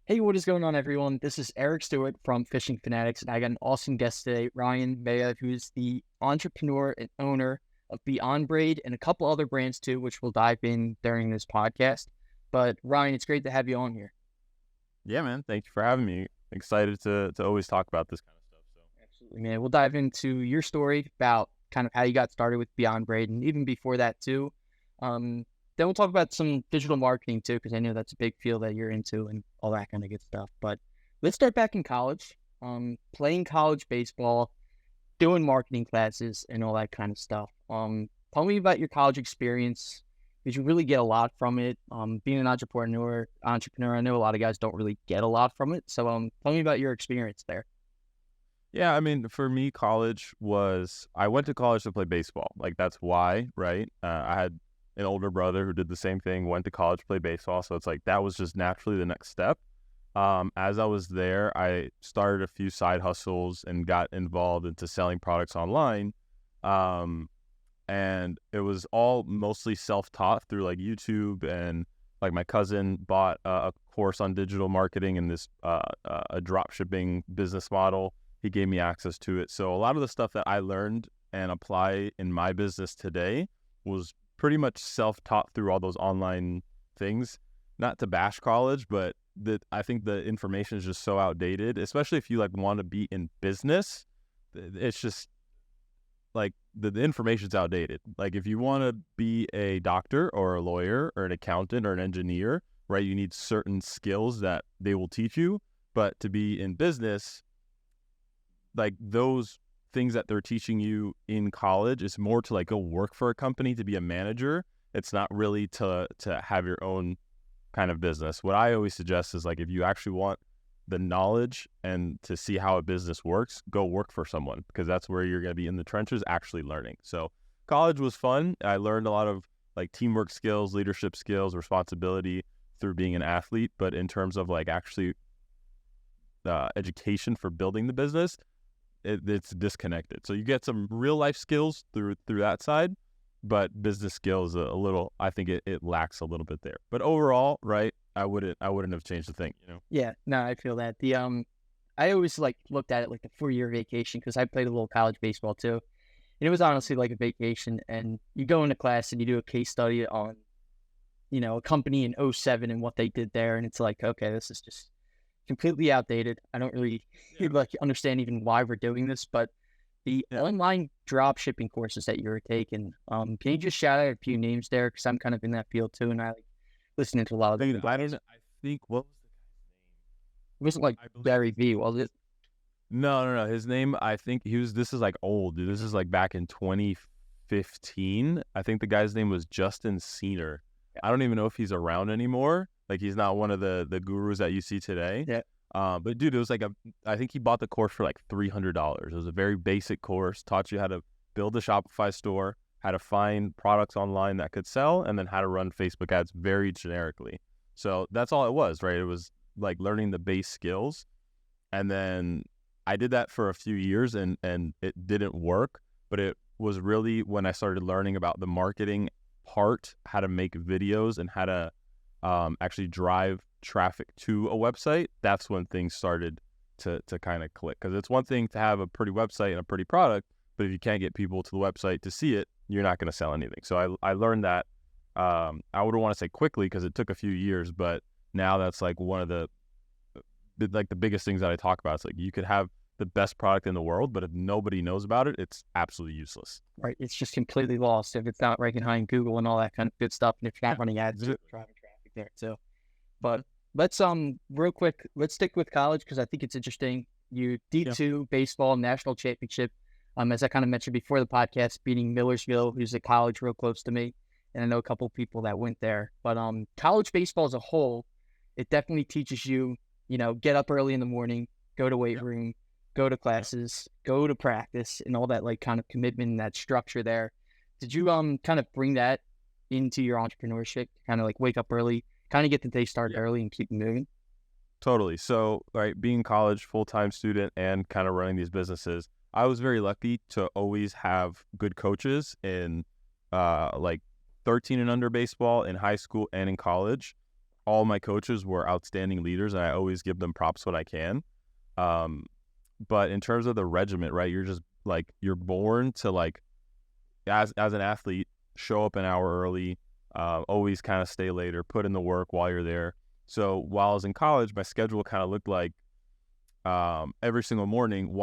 Hey, what is going on, everyone? This is Eric Stewart from Fishing Fanatics, and I got an awesome guest today, Ryan Maya, who is the entrepreneur and owner of Beyond Braid and a couple other brands too, which we'll dive in during this podcast. But Ryan, it's great to have you on here. Yeah, man. Thank you for having me. Excited to always talk about this kind of stuff. Absolutely, man. We'll dive into your story about kind of how you got started with Beyond Braid, and even before that too. Um, then we'll talk about some digital marketing too, because I know that's a big field that you're into and all that kind of good stuff. But let's start back in college, playing college baseball, doing marketing classes, and all that kind of stuff. Tell me about your college experience. Did you really get a lot from it? Being an entrepreneur, I know a lot of guys don't really get a lot from it. So, tell me about your experience there. Yeah, I mean, for me, I went to college to play baseball. Like, that's why, right? I had an older brother who did the same thing, went to college, play baseball. So it's like that was just naturally the next step. As I was there, I started a few side hustles and got involved into selling products online. Um, and it was all mostly self-taught through like YouTube, and like my cousin bought a course on digital marketing and this a drop shipping business model. He gave me access to it. So a lot of the stuff that I learned and apply in my business today was pretty much self-taught through all those online things. Not to bash college, but I think the information is just so outdated, especially if you like want to be in business. It's just like the information's outdated. Like if you want to be a doctor or a lawyer or an accountant or an engineer, right, you need certain skills that they will teach you. But to be in business, like those things that they're teaching you in college is more to like go work for a company to be a manager. It's not really to have your own kind of business. What I always suggest is like if you actually want the knowledge and to see how a business works, go work for someone, because that's where you're going to be in the trenches actually learning. So college was fun. I learned a lot of like teamwork skills, leadership skills, responsibility through being an athlete. But in terms of like actually education for building the business, it's disconnected. So you get some real life skills through that side, but business skills a little, I think it lacks a little bit there. But overall, right, I wouldn't have changed a thing, Yeah, no, I feel that. I always like looked at it like the 4 year vacation because I played a little college baseball too, and it was honestly like a vacation. And you go into class and you do a case study on, a company in '07 and what they did there, and it's like, okay, this is just completely outdated. I don't really Yeah. like understand even why we're doing this, but the Yeah. online drop shipping courses that you were taking, can you just shout out a few names there? Because I'm kind of in that field too, and I like listening to a lot of the I don't podcasts. know. I think what was the It wasn't like guy's name? I believe Barry V, was it? no. His name, I think this is like old, dude. This is like back in 2015. I think the guy's name was Justin Senior. I don't even know if he's around anymore. Like he's not one of the gurus that you see today. Yeah. But dude, it was like I think he bought the course for like $300. It was a very basic course, taught you how to build a Shopify store, how to find products online that could sell, and then how to run Facebook ads very generically. So that's all it was, right? It was like learning the base skills. And then I did that for a few years and it didn't work, but it was really when I started learning about the marketing part, how to make videos and how to actually drive traffic to a website. That's when things started to kind of click, because it's one thing to have a pretty website and a pretty product, but if you can't get people to the website to see it, you're not going to sell anything. So I learned that. I wouldn't want to say quickly because it took a few years, but now that's like one of the biggest things that I talk about. It's like you could have the best product in the world, but if nobody knows about it, it's absolutely useless. Right. It's just completely lost if it's not ranking high in Google and all that kind of good stuff, and if you're Yeah, not running ads, exactly. driving traffic there too. But let's real quick, let's stick with college because I think it's interesting. You Yeah. D2 baseball national championship. As I kind of mentioned before the podcast, beating Millersville, who's a college real close to me, and I know a couple of people that went there. But college baseball as a whole, it definitely teaches you, get up early in the morning, go to weight Yep. room, go to Yep. classes, go to practice, and all that like kind of commitment and that structure there. Did you kind of bring that into your entrepreneurship? Kind of like wake up early, kind of get the day started Yeah. early and keep moving. Totally. So, right, being college, full-time student, and kind of running these businesses, I was very lucky to always have good coaches in like 13 and under baseball in high school and in college. all my coaches were outstanding leaders, and I always give them props when I can. But in terms of the regiment, right, you're just like, you're born to like, as an athlete, show up an hour early, always kind of stay later, put in the work while you're there. So while I was in college, my schedule kind of looked like every single morning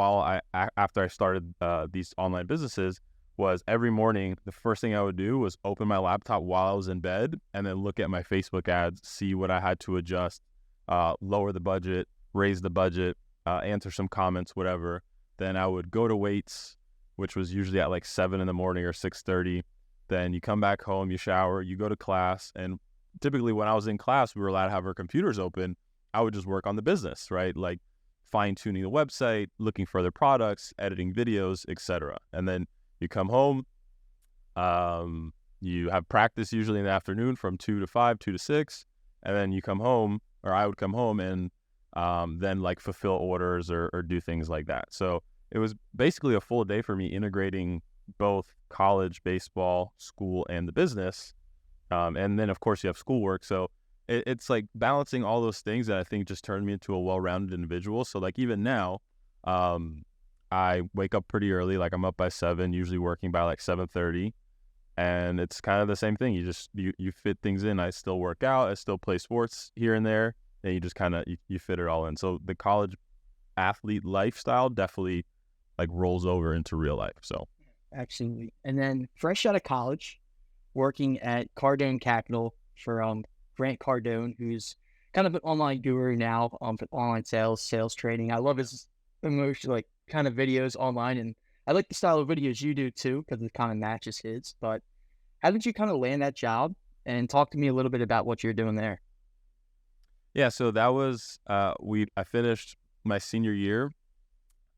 after I started these online businesses, was every morning, the first thing I would do was open my laptop while I was in bed and then look at my Facebook ads, see what I had to adjust, lower the budget, raise the budget, answer some comments, whatever. Then I would go to weights, which was usually at like 7 in the morning or 6:30. Then you come back home, you shower, you go to class. And typically when I was in class, we were allowed to have our computers open. I would just work on the business, right? Like fine-tuning the website, looking for other products, editing videos, etc. And then you come home, you have practice usually in the afternoon from 2 to 5, 2 to 6. And then you come home, or I would come home and then like fulfill orders or do things like that. So it was basically a full day for me integrating both college, baseball, school, and the business. And then of course you have schoolwork. So it's like balancing all those things that I think just turned me into a well-rounded individual. So like even now, I wake up pretty early, like I'm up by 7, usually working by like 7:30. And it's kind of the same thing. You fit things in. I still work out. I still play sports here and there. And you just kind of, you fit it all in. So the college athlete lifestyle definitely like rolls over into real life. So Absolutely. And then fresh out of college, working at Cardone Capital for Grant Cardone, who's kind of an online guru now for online sales trading. I love his emotion, like kind of videos online, and I like the style of videos you do too because it kind of matches his. But how did you kind of land that job? And talk to me a little bit about what you're doing there. yeah, so that was, I finished my senior year.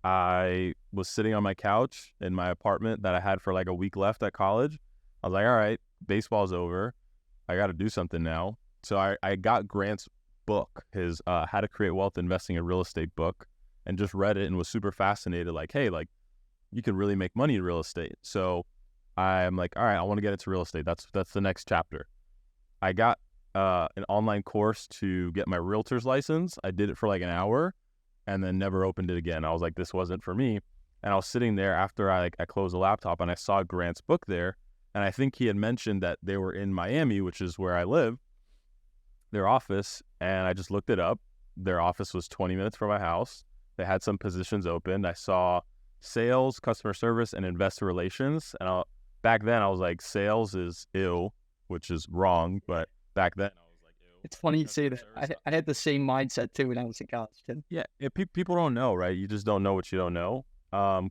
I was sitting on my couch in my apartment that I had for like a week left at college. I was like, all right, baseball's over. I got to do something now. So I got Grant's book, his How to Create Wealth Investing in Real Estate book, and just read it and was super fascinated. Like, hey, like you can really make money in real estate. So I'm like, all right, I want to get into real estate. That's the next chapter. I got an online course to get my realtor's license. I did it for like an hour and then never opened it again. I was like, this wasn't for me. And I was sitting there after I closed the laptop and I saw Grant's book there. And I think he had mentioned that they were in Miami, which is where I live, their office. And I just looked it up. Their office was 20 minutes from my house. They had some positions open. I saw sales, customer service, and investor relations. And back then I was like, sales is ill, which is wrong. But back then I was like, ew. It's funny you say that. I had the same mindset too when I was in college, Tim. Yeah, people don't know, right? You just don't know what you don't know.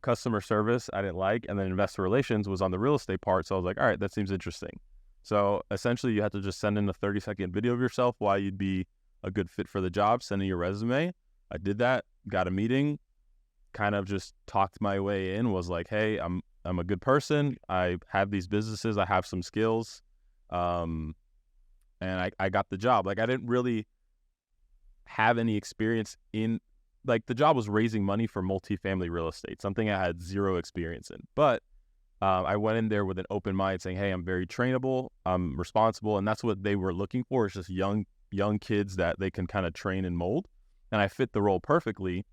Customer service, I didn't like. And then investor relations was on the real estate part. So I was like, all right, that seems interesting. So essentially you have to just send in a 30-second video of yourself why you'd be a good fit for the job, send in your resume. I did that, got a meeting, kind of just talked my way in, was like, hey, I'm a good person. I have these businesses. I have some skills. And I got the job. Like I didn't really have any experience in, like the job was raising money for multifamily real estate, something I had zero experience in. But I went in there with an open mind saying, hey, I'm very trainable, I'm responsible. And that's what they were looking for, is just young kids that they can kind of train and mold. And I fit the role perfectly.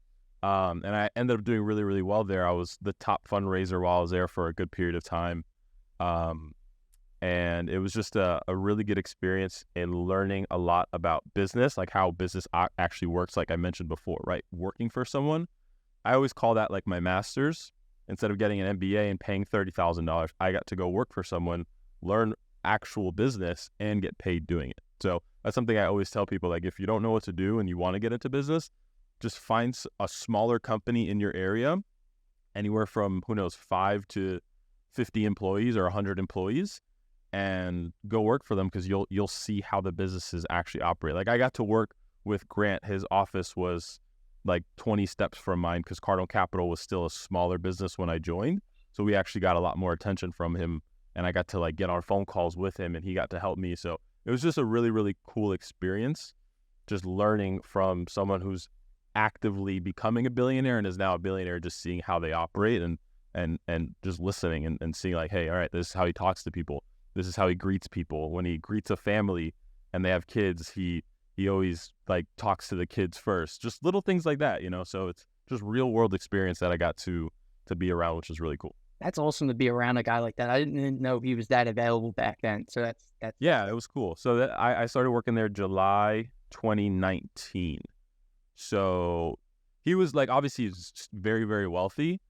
And I ended up doing really, really well there. I was the top fundraiser while I was there for a good period of time. And it was just a really good experience in learning a lot about business, like how business actually works, like I mentioned before, right? Working for someone. I always call that like my master's. Instead of getting an MBA and paying $30,000, I got to go work for someone, learn actual business, and get paid doing it. So that's something I always tell people, like if you don't know what to do and you want to get into business, just find a smaller company in your area, anywhere from, 5 to 50 employees or 100 employees, and go work for them, because you'll see how the businesses actually operate. Like I got to work with Grant. His office was like 20 steps from mine, because Cardone Capital was still a smaller business when I joined. So we actually got a lot more attention from him, and I got to like get on phone calls with him, and he got to help me. So it was just a really, really cool experience, just learning from someone who's actively becoming a billionaire and is now a billionaire, just seeing how they operate and just listening and seeing like, hey, all right, this is how he talks to people. This is how he greets people. When he greets a family and they have kids, he he always like talks to the kids first, just little things like that, so it's just real world experience that I got to be around, which is really cool. That's awesome to be around a guy like that. I didn't know he was that available back then. So that's Yeah, it was cool. So that I started working there July 2019. So he was like, obviously he's very, very wealthy.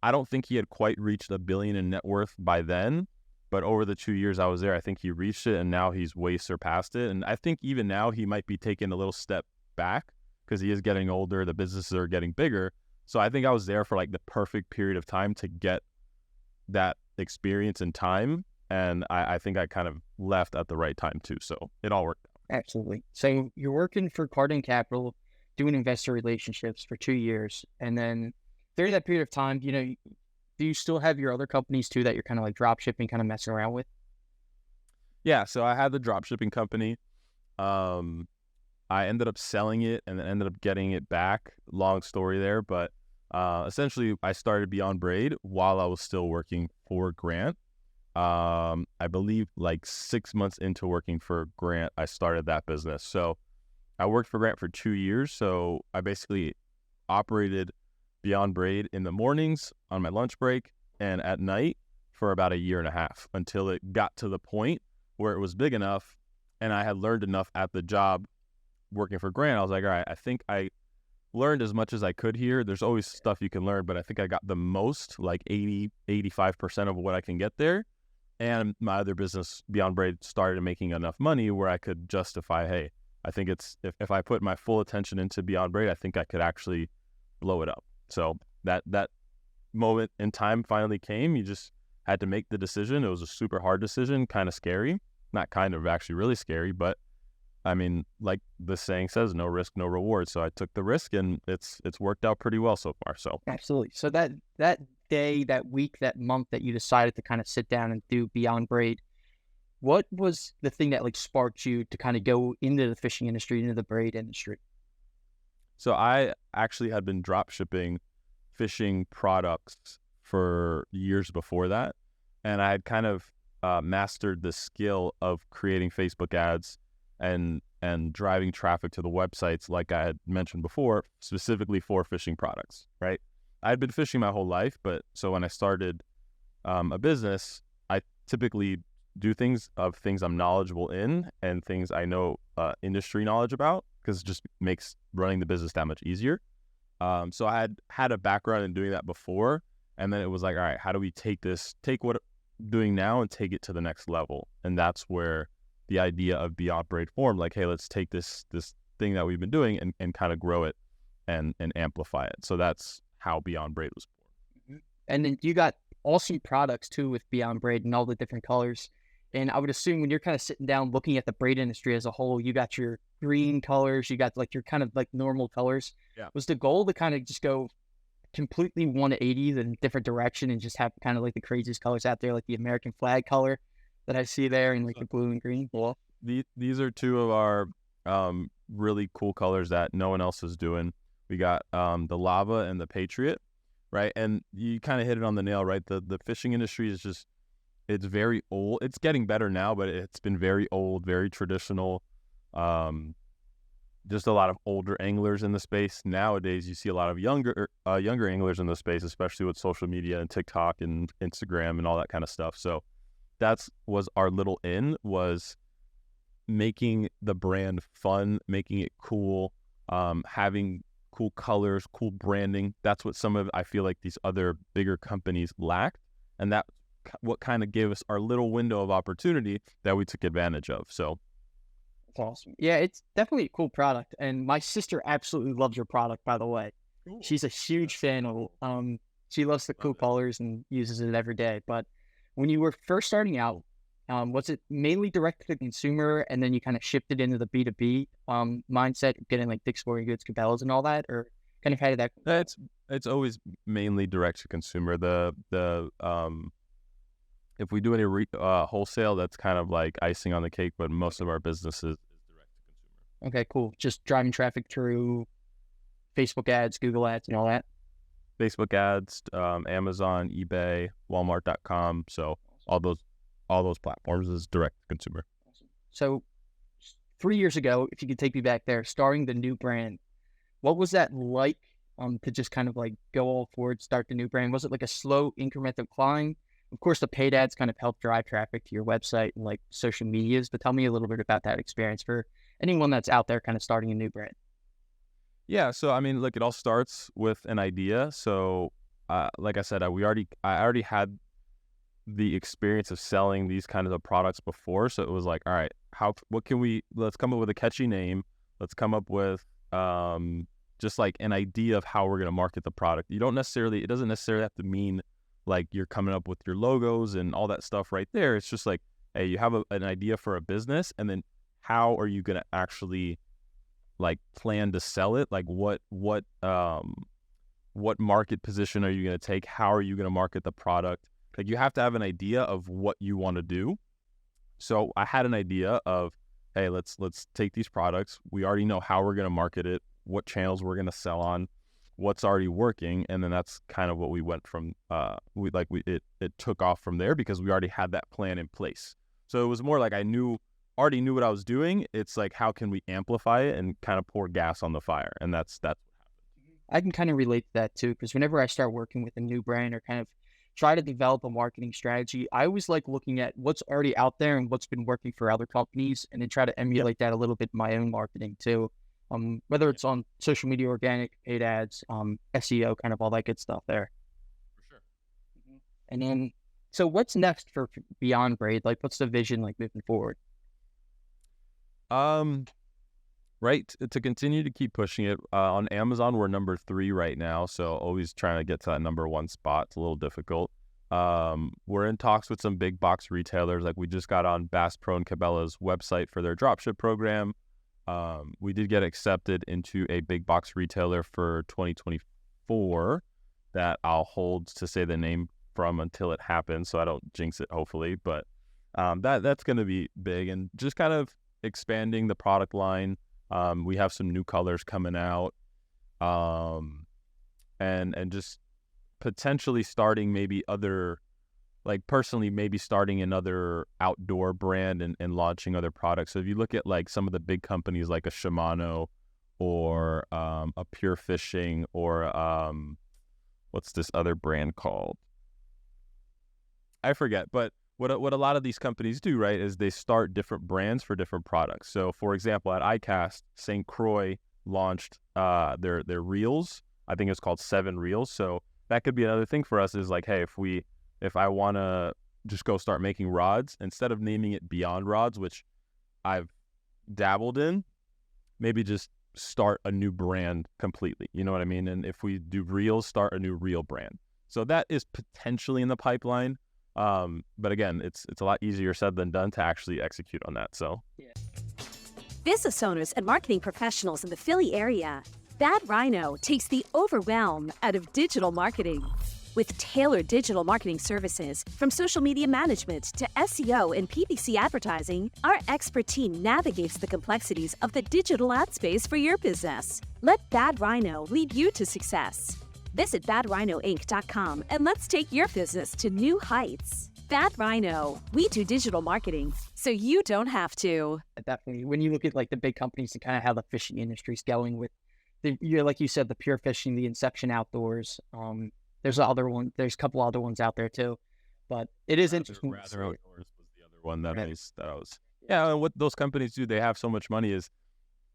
I don't think he had quite reached $1 billion in net worth by then, but over the 2 years I was there, I think he reached it, and now he's way surpassed it. And I think even now he might be taking a little step back because he is getting older. The businesses are getting bigger. So I think I was there for like the perfect period of time to get that experience and time. And I think I kind of left at the right time too. So it all worked out. absolutely. So you're working for Cardin Capital, doing investor relationships for 2 years. And then during that period of time, do you still have your other companies too that you're kind of like drop shipping, kind of messing around with? Yeah. So I had the drop shipping company. I ended up selling it and then ended up getting it back. Long story there, but essentially I started Beyond Braid while I was still working for Grant. I believe like 6 months into working for Grant, I started that business. So I worked for Grant for 2 years. So I basically operated Beyond Braid in the mornings on my lunch break and at night for about 1.5 years until it got to the point where it was big enough and I had learned enough at the job working for Grant. I was like, all right, I think I learned as much as I could here. There's always stuff you can learn, but I think I got the most, like 85% of what I can get there. And my other business, Beyond Braid, started making enough money where I could justify, hey, I think it's, if I put my full attention into Beyond Braid, I think I could actually blow it up. So that moment in time finally came. You just had to make the decision. It was a super hard decision, kind of scary. Not kind of, actually really scary, but I mean, like the saying says, no risk, no reward. So I took the risk, and it's worked out pretty well so far. So Absolutely. So that day, that week, that month that you decided to kind of sit down and do Beyond Braid, what was the thing that like sparked you to kind of go into the fishing industry, into the braid industry? So I actually had been drop shipping fishing products for years before that. And I had kind of mastered the skill of creating Facebook ads and driving traffic to the websites, like I had mentioned before, specifically for fishing products, right? I had been fishing my whole life, but so when I started a business, I typically do things I'm knowledgeable in and things I know industry knowledge about, because it just makes running the business that much easier. So I had a background in doing that before, and then it was like, all right, how do we take what I'm doing now and take it to the next level? And that's where the idea of Beyond Braid formed. Like, hey, let's take this thing that we've been doing and kind of grow it and amplify it. So that's how Beyond Braid was born. And then you got awesome products too with Beyond Braid and all the different colors. And I would assume when you're kind of sitting down looking at the braid industry as a whole, you got your green colors, you got like your kind of like normal colors. Yeah. Was the goal to kind of just go completely 180 in a different direction and just have kind of like the craziest colors out there, like the American flag color that I see there and like the blue and green? Well, these are two of our really cool colors that no one else is doing. We got the Lava and the Patriot, right? And you kind of hit it on the nail, right? The fishing industry is just, it's very old. It's getting better now, but it's been very old, very traditional. Just a lot of older anglers in the space. Nowadays, you see a lot of younger anglers in the space, especially with social media and TikTok and Instagram and all that kind of stuff. So was our little in, was making the brand fun, making it cool, having cool colors, cool branding. That's what I feel like these other bigger companies lacked. And that's what kind of gave us our little window of opportunity that we took advantage of. So that's awesome. Yeah, it's definitely a cool product. And my sister absolutely loves your product, by the way. cool. She's a huge fan of it. She loves the cool colors and uses it every day. But when you were first starting out, was it mainly direct to the consumer and then you kind of shifted into the B2B mindset, getting like Dick's Sporting Goods, Cabela's and all that? Or kind of how did that? It's always mainly direct to consumer. If we do any wholesale, that's kind of like icing on the cake, but most of our business is direct to consumer. Okay, cool. Just driving traffic through Facebook ads, Google ads, and all that. Facebook ads, Amazon, eBay, Walmart.com. So all those platforms is direct to consumer. So 3 years ago, if you could take me back there, starting the new brand, what was that like to just kind of like go all forward, start the new brand? Was it like a slow incremental climb? Of course, the paid ads kind of help drive traffic to your website and like social medias, but tell me a little bit about that experience for anyone that's out there kind of starting a new brand. Yeah, so I mean, look, it all starts with an idea. So, like I said, I already had the experience of selling these kinds of products before. So it was like, all right, let's come up with a catchy name. Let's come up with just like an idea of how we're going to market the product. It doesn't necessarily have to mean like you're coming up with your logos and all that stuff right there. It's just like, hey, you have an idea for a business, and then how are you going to actually like plan to sell it? Like what market position are you going to take? How are you going to market the product? Like you have to have an idea of what you want to do. So I had an idea of, hey, let's take these products. We already know how we're going to market it, what channels we're going to sell on, what's already working, and then that's kind of what we went from. It took off from there because we already had that plan in place. So it was more like I already knew what I was doing. It's like, how can we amplify it and kind of pour gas on the fire? And that's what happened. I can kind of relate to that too, because whenever I start working with a new brand or kind of try to develop a marketing strategy, I always like looking at what's already out there and what's been working for other companies, and then try to emulate that a little bit in my own marketing too. Whether it's on social media, organic, paid ads, SEO, kind of all that good stuff there. For sure. And then, so what's next for Beyond Braid? Like, what's the vision like moving forward? Right, to continue to keep pushing it. On Amazon, we're number 3 right now, so always trying to get to that number 1 spot. It's a little difficult. We're in talks with some big box retailers. Like we just got on Bass Pro and Cabela's website for their dropship program. We did get accepted into a big box retailer for 2024 that I'll hold to say the name from until it happens, so I don't jinx it, hopefully. But that's going to be big, and just kind of expanding the product line. We have some new colors coming out, and just potentially starting maybe other, like personally, maybe starting another outdoor brand and launching other products. So if you look at like some of the big companies like a Shimano or a Pure Fishing or what's this other brand called? I forget, but what a lot of these companies do, right, is they start different brands for different products. So, for example, at ICAST, St. Croix launched their reels. I think it's called 7 Reels. So that could be another thing for us is like, hey, if I want to just go start making rods, instead of naming it Beyond Rods, which I've dabbled in, maybe just start a new brand completely. You know what I mean? And if we do reels, start a new reel brand. So that is potentially in the pipeline. But again, it's a lot easier said than done to actually execute on that. So, Yeah. Business owners and marketing professionals in the Philly area, Bad Rhino takes the overwhelm out of digital marketing. With tailored digital marketing services, from social media management to SEO and PPC advertising, our expert team navigates the complexities of the digital ad space for your business. Let Bad Rhino lead you to success. Visit badrhinoinc.com and let's take your business to new heights. Bad Rhino, we do digital marketing, so you don't have to. Definitely. When you look at like the big companies and kind of how the fishing industry's going with like you said, the Pure Fishing, the Insection Outdoors, there's a couple other ones out there too, but it is interesting. Rather Outdoors was the other one that I was. Yeah, and what those companies do, they have so much money is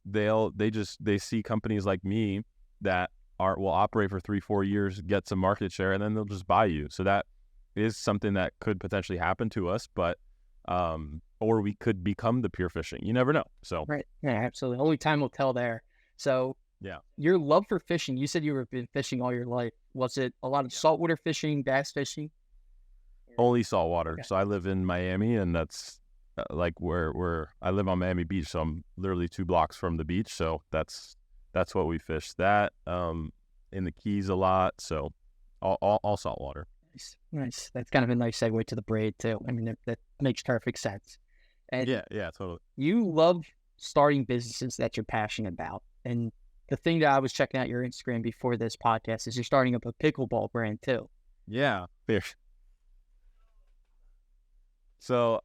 they see companies like me that will operate for 3-4 years, get some market share, and then they'll just buy you. So that is something that could potentially happen to us, but or we could become the Pure Fishing. You never know. So right, yeah, absolutely. Only time will tell there. So yeah, your love for fishing. You said you were been fishing all your life. Was it a lot of saltwater fishing, bass fishing? Only saltwater. Okay. So I live in Miami, and that's like where I live on Miami Beach. So I'm literally 2 blocks from the beach. So that's what we fish. That in the Keys a lot. So all saltwater. Nice. That's kind of a nice segue to the braid too. I mean, that makes perfect sense. And yeah, totally. You love starting businesses that you're passionate about. And the thing that I was checking out your Instagram before this podcast is you're starting up a pickleball brand too. Yeah, fair. So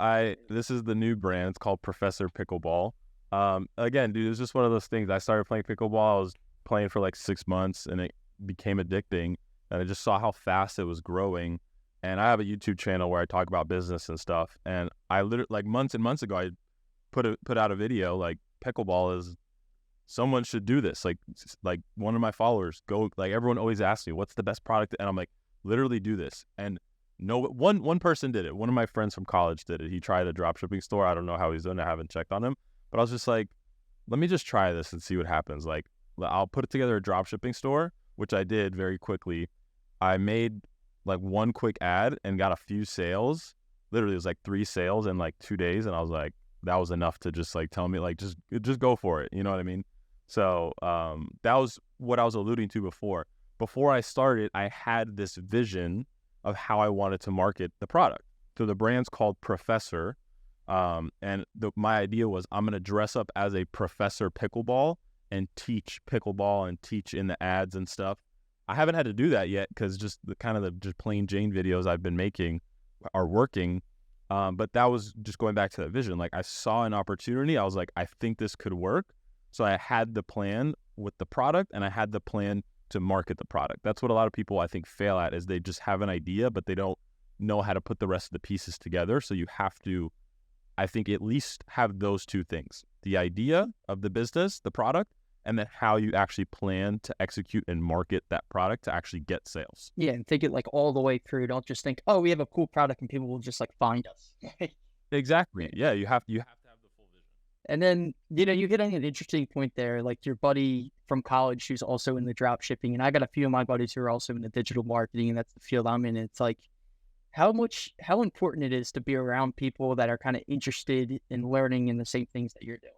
this is the new brand. It's called Professor Pickleball. Again, dude, it was just one of those things. I started playing pickleball. I was playing for like 6 months, and it became addicting. And I just saw how fast it was growing. And I have a YouTube channel where I talk about business and stuff. And I literally, like months and months ago, I put out a video like pickleball is someone should do this. Like one of my followers go, like everyone always asks me, what's the best product? And I'm like, literally do this. And no, one person did it. One of my friends from college did it. He tried a drop shipping store. I don't know how he's doing. I haven't checked on him, but I was just like, let me just try this and see what happens. Like, I'll put together a drop shipping store, which I did very quickly. I made like one quick ad and got a few sales. Literally, it was like 3 sales in like 2 days. And I was like, that was enough to just like tell me, like, just go for it. You know what I mean? So that was what I was alluding to before. Before I started, I had this vision of how I wanted to market the product. So the brand's called Professor. And my idea was I'm going to dress up as a Professor Pickleball and teach pickleball and teach in the ads and stuff. I haven't had to do that yet because just the kind of the just plain Jane videos I've been making are working. But that was just going back to that vision. Like I saw an opportunity. I was like, I think this could work. So I had the plan with the product and I had the plan to market the product. That's what a lot of people I think fail at is they just have an idea, but they don't know how to put the rest of the pieces together. So you have to, I think, at least have those 2 things, the idea of the business, the product, and then how you actually plan to execute and market that product to actually get sales. Yeah, and think it like all the way through. Don't just think, oh, we have a cool product and people will just like find us. Exactly. Yeah, you have to have the full vision. And then, you hit on an interesting point there, like your buddy from college who's also in the drop shipping. And I got a few of my buddies who are also in the digital marketing, and that's the field I'm in. It's like how important it is to be around people that are kind of interested in learning in the same things that you're doing.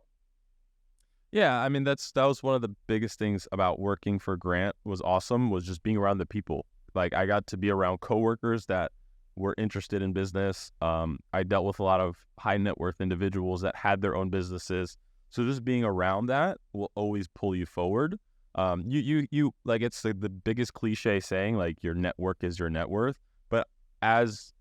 Yeah, I mean, that was one of the biggest things about working for Grant was just being around the people. Like I got to be around coworkers that were interested in business. I dealt with a lot of high net worth individuals that had their own businesses. So just being around that will always pull you forward. You like it's the biggest cliche saying, like your network is your net worth. But as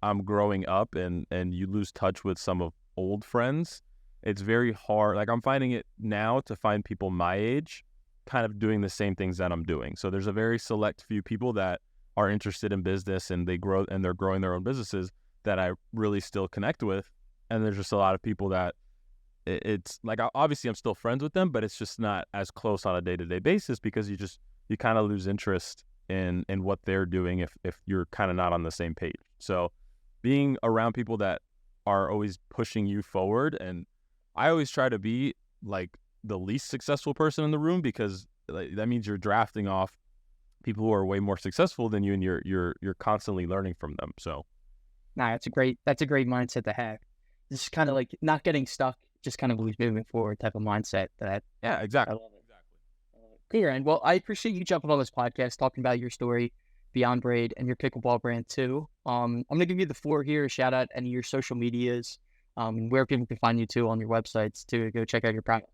I'm growing up and you lose touch with some of old friends, it's very hard. Like I'm finding it now to find people my age kind of doing the same things that I'm doing. So there's a very select few people that are interested in business and they're growing their own businesses that I really still connect with. And there's just a lot of people that it's like, obviously I'm still friends with them, but it's just not as close on a day-to-day basis because you kind of lose interest in what they're doing if you're kind of not on the same page. So being around people that are always pushing you forward, and I always try to be like the least successful person in the room because like, that means you're drafting off people who are way more successful than you, and you're constantly learning from them. So, that's a great mindset to have. This is kind of like not getting stuck, just kind of always moving forward type of mindset. Yeah, exactly. I love it. Clear. And well, I appreciate you jumping on this podcast, talking about your story, Beyond Braid, and your pickleball brand too. I'm gonna give you the floor here. Shout out any of your social medias, and where people can find you too on your websites to go check out your products.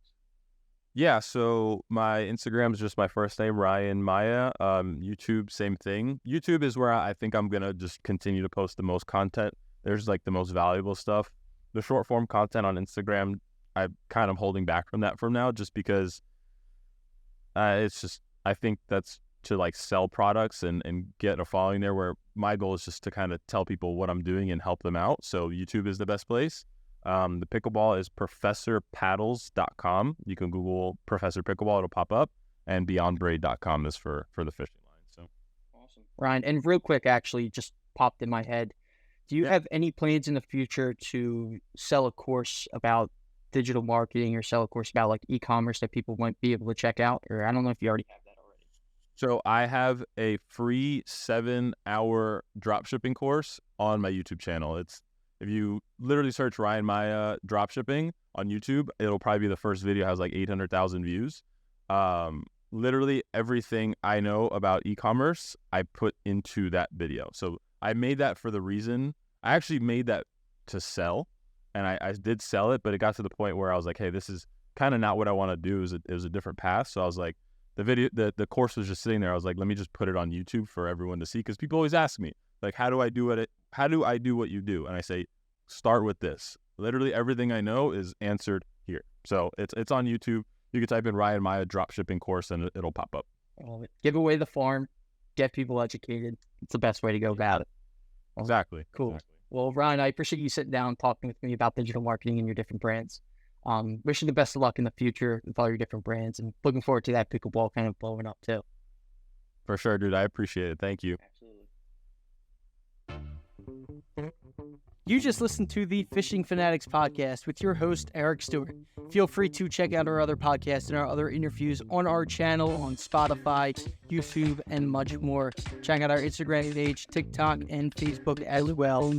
Yeah, so my Instagram is just my first name, Ryan Maya. YouTube, same thing. YouTube is where I think I'm gonna just continue to post the most content. There's like the most valuable stuff. The short form content on Instagram, I'm kind of holding back from that for now, just because it's just, I think that's to like sell products and get a following there, where my goal is just to kind of tell people what I'm doing and help them out. So YouTube is the best place. The pickleball is professorpaddles.com. You can Google Professor Pickleball, it'll pop up, and beyondbraid.com is for the fishing line. So awesome. Ryan, and real quick, actually just popped in my head. Do you have any plans in the future to sell a course about digital marketing or sell a course about like e-commerce that people might be able to check out? Or I don't know if you already have that already. So I have a free 7-hour dropshipping course on my YouTube channel. If you literally search Ryan Maya dropshipping on YouTube, it'll probably be the first video, has like 800,000 views. Literally everything I know about e-commerce, I put into that video. So I made that for the reason, I actually made that to sell, and I did sell it, but it got to the point where I was like, hey, this is kind of not what I want to do. It was a different path. So I was like, the course was just sitting there. I was like, let me just put it on YouTube for everyone to see. Cause people always ask me, like, how do I do what you do? And I say, start with this. Literally everything I know is answered here. So it's on YouTube. You can type in Ryan Maya dropshipping course and it'll pop up. Give away the farm, get people educated. It's the best way to go about it. Exactly. Cool. Exactly. Well, Ryan, I appreciate you sitting down and talking with me about digital marketing and your different brands. Wish you the best of luck in the future with all your different brands, and looking forward to that pickleball kind of blowing up too. For sure, dude. I appreciate it. Thank you. Absolutely. You just listened to the Fishing Fanatics podcast with your host, Eric Stewart. Feel free to check out our other podcasts and our other interviews on our channel on Spotify, YouTube, and much more. Check out our Instagram page, TikTok, and Facebook as well.